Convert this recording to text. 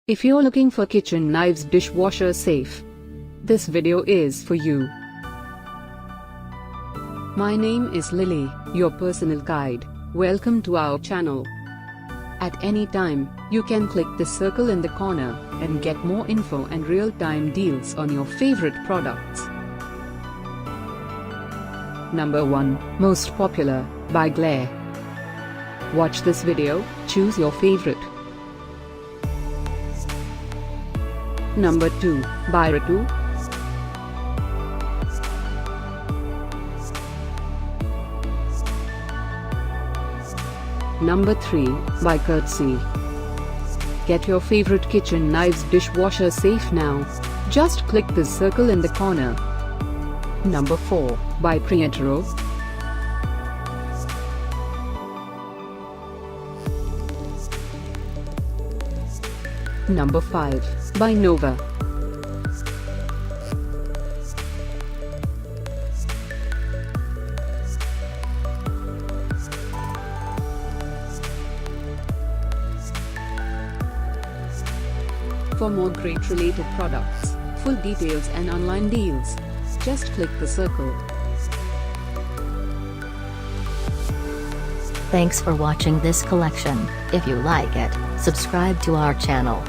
If you're looking for kitchen knives dishwasher safe, this video is for you. My name is Lily, your personal guide. Welcome to our channel. At any time, you can click the circle in the corner and get more info and real-time deals on your favorite products. Number 1, Most Popular, by Glare. Watch this video, choose your favorite. Number 2, by Ritu. Number 3, by Kurtzy. Get your favorite kitchen knives dishwasher safe now. Just click the circle in the corner. Number 4, by Pryatron. Number 5, by Nova. For more great related products, full details and online deals, just click the circle. Thanks for watching this collection. If you like it, subscribe to our channel.